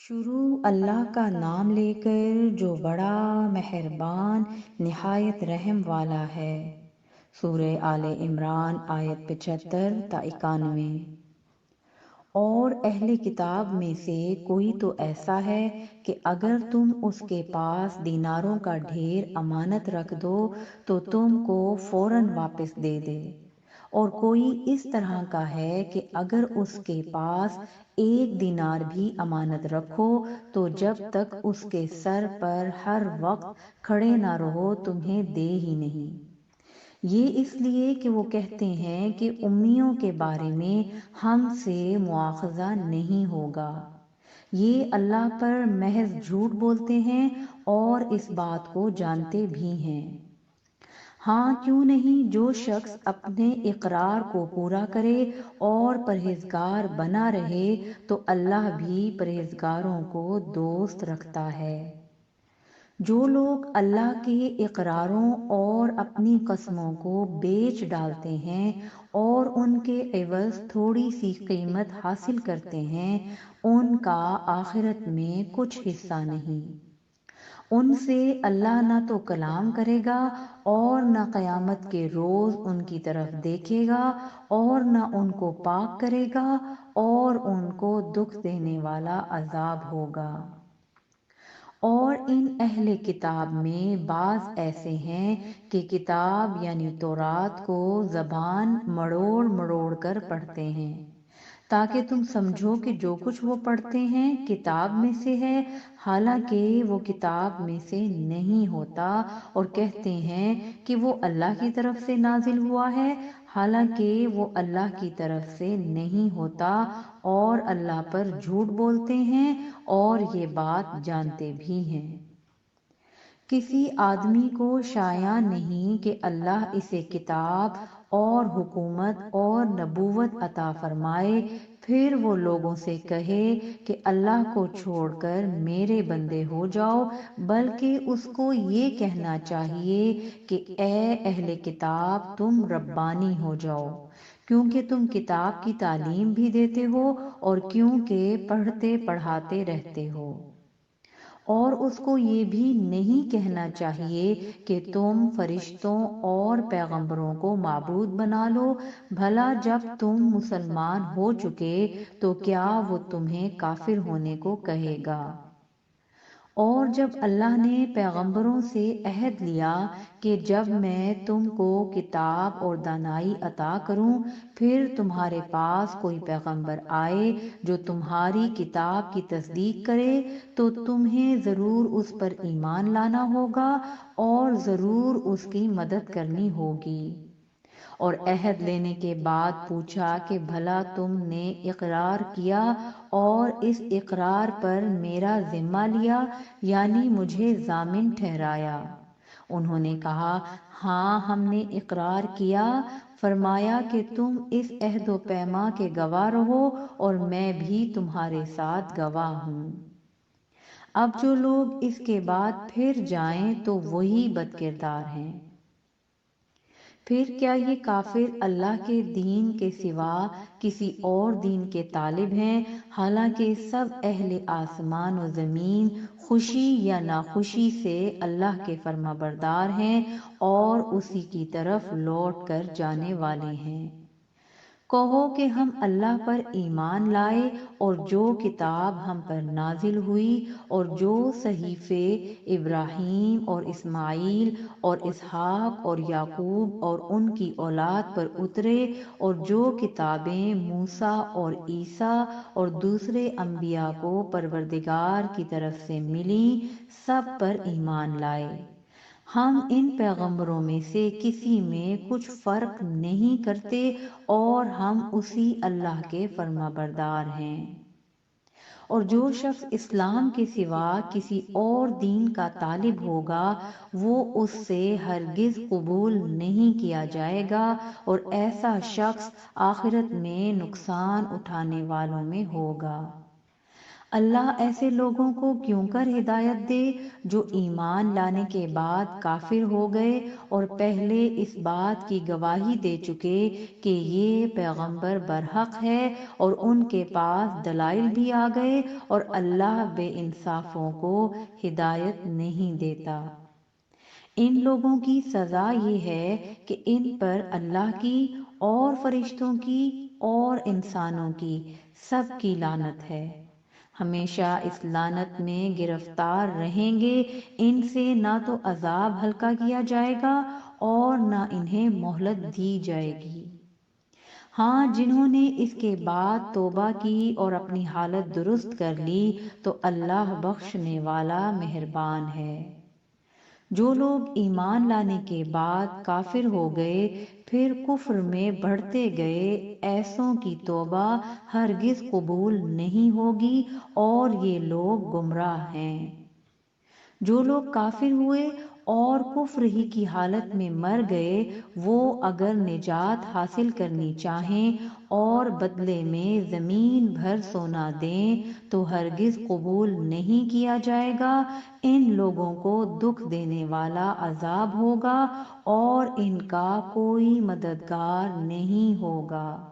شروع اللہ کا نام لے کر جو بڑا مہربان نہایت رحم والا ہے۔ سورہ آل عمران آیت 75 تا 91۔ اور اہل کتاب میں سے کوئی تو ایسا ہے کہ اگر تم اس کے پاس دیناروں کا ڈھیر امانت رکھ دو تو تم کو فوراً واپس دے دے، اور کوئی اس طرح کا ہے کہ اگر اس کے پاس 1 دینار بھی امانت رکھو تو جب تک اس کے سر پر ہر وقت کھڑے نہ رہو تمہیں دے ہی نہیں۔ یہ اس لیے کہ وہ کہتے ہیں کہ امیوں کے بارے میں ہم سے مواخذہ نہیں ہوگا۔ یہ اللہ پر محض جھوٹ بولتے ہیں اور اس بات کو جانتے بھی ہیں۔ ہاں کیوں نہیں، جو شخص اپنے اقرار کو پورا کرے اور پرہیزگار بنا رہے تو اللہ بھی پرہیزگاروں کو دوست رکھتا ہے۔ جو لوگ اللہ کے اقراروں اور اپنی قسموں کو بیچ ڈالتے ہیں اور ان کے عوض تھوڑی سی قیمت حاصل کرتے ہیں، ان کا آخرت میں کچھ حصہ نہیں۔ ان سے اللہ نہ تو کلام کرے گا اور نہ قیامت کے روز ان کی طرف دیکھے گا اور نہ ان کو پاک کرے گا، اور ان کو دکھ دینے والا عذاب ہوگا۔ اور ان اہل کتاب میں بعض ایسے ہیں کہ کتاب یعنی تورات کو زبان مڑوڑ مڑوڑ کر پڑھتے ہیں، تاکہ تم سمجھو کہ جو کچھ وہ پڑھتے ہیں کتاب میں سے ہے، حالانکہ وہ کتاب میں سے نہیں ہوتا، اور کہتے ہیں کہ وہ اللہ کی طرف سے نازل ہوا ہے، حالانکہ وہ اللہ کی طرف سے نہیں ہوتا، اور اللہ پر جھوٹ بولتے ہیں اور یہ بات جانتے بھی ہیں۔ کسی آدمی کو شایع نہیں کہ اللہ اسے کتاب اور حکومت اور نبوت عطا فرمائے، پھر وہ لوگوں سے کہے کہ اللہ کو چھوڑ کر میرے بندے ہو جاؤ، بلکہ اس کو یہ کہنا چاہیے کہ اے اہل کتاب تم ربانی ہو جاؤ، کیونکہ تم کتاب کی تعلیم بھی دیتے ہو اور کیونکہ پڑھتے پڑھاتے رہتے ہو۔ اور اس کو یہ بھی نہیں کہنا چاہیے کہ تم فرشتوں اور پیغمبروں کو معبود بنا لو، بھلا جب تم مسلمان ہو چکے تو کیا وہ تمہیں کافر ہونے کو کہے گا؟ اور جب اللہ نے پیغمبروں سے عہد لیا کہ جب میں تم کو کتاب اور دانائی عطا کروں، پھر تمہارے پاس کوئی پیغمبر آئے جو تمہاری کتاب کی تصدیق کرے تو تمہیں ضرور اس پر ایمان لانا ہوگا اور ضرور اس کی مدد کرنی ہوگی۔ اور عہد لینے کے بعد پوچھا کہ بھلا تم نے اقرار کیا اور اس اقرار پر میرا ذمہ لیا، یعنی مجھے ضامن ٹھہرایا؟ انہوں نے کہا ہاں ہم نے اقرار کیا۔ فرمایا کہ تم اس عہد و پیما کے گواہ رہو اور میں بھی تمہارے ساتھ گواہ ہوں۔ اب جو لوگ اس کے بعد پھر جائیں تو وہی بد کردار ہیں۔ پھر کیا یہ کافر اللہ کے دین کے سوا کسی اور دین کے طالب ہیں، حالانکہ سب اہل آسمان و زمین خوشی یا ناخوشی سے اللہ کے فرما بردار ہیں اور اسی کی طرف لوٹ کر جانے والے ہیں۔ کہو کہ ہم اللہ پر ایمان لائے اور جو کتاب ہم پر نازل ہوئی اور جو صحیفے ابراہیم اور اسماعیل اور اسحاق اور یعقوب اور ان کی اولاد پر اترے، اور جو کتابیں موسیٰ اور عیسیٰ اور دوسرے انبیاء کو پروردگار کی طرف سے ملیں، سب پر ایمان لائے۔ ہم ان پیغمبروں میں سے کسی میں کچھ فرق نہیں کرتے اور ہم اسی اللہ کے فرما بردار ہیں۔ اور جو شخص اسلام کے سوا کسی اور دین کا طالب ہوگا وہ اس سے ہرگز قبول نہیں کیا جائے گا، اور ایسا شخص آخرت میں نقصان اٹھانے والوں میں ہوگا۔ اللہ ایسے لوگوں کو کیوں کر ہدایت دے جو ایمان لانے کے بعد کافر ہو گئے اور پہلے اس بات کی گواہی دے چکے کہ یہ پیغمبر برحق ہے اور ان کے پاس دلائل بھی آ گئے اور اللہ بے انصافوں کو ہدایت نہیں دیتا۔ ان لوگوں کی سزا یہ ہے کہ ان پر اللہ کی اور فرشتوں کی اور انسانوں کی سب کی لعنت ہے، ہمیشہ اس لعنت میں گرفتار رہیں گے۔ ان سے نہ تو عذاب ہلکا کیا جائے گا اور نہ انہیں مہلت دی جائے گی۔ ہاں، جنہوں نے اس کے بعد توبہ کی اور اپنی حالت درست کر لی تو اللہ بخشنے والا مہربان ہے۔ جو لوگ ایمان لانے کے بعد کافر ہو گئے پھر کفر میں بڑھتے گئے، ایسوں کی توبہ ہرگز قبول نہیں ہوگی اور یہ لوگ گمراہ ہیں۔ جو لوگ کافر ہوئے اور کفر ہی کی حالت میں مر گئے، وہ اگر نجات حاصل کرنی چاہیں اور بدلے میں زمین بھر سونا دیں تو ہرگز قبول نہیں کیا جائے گا۔ ان لوگوں کو دکھ دینے والا عذاب ہوگا اور ان کا کوئی مددگار نہیں ہوگا۔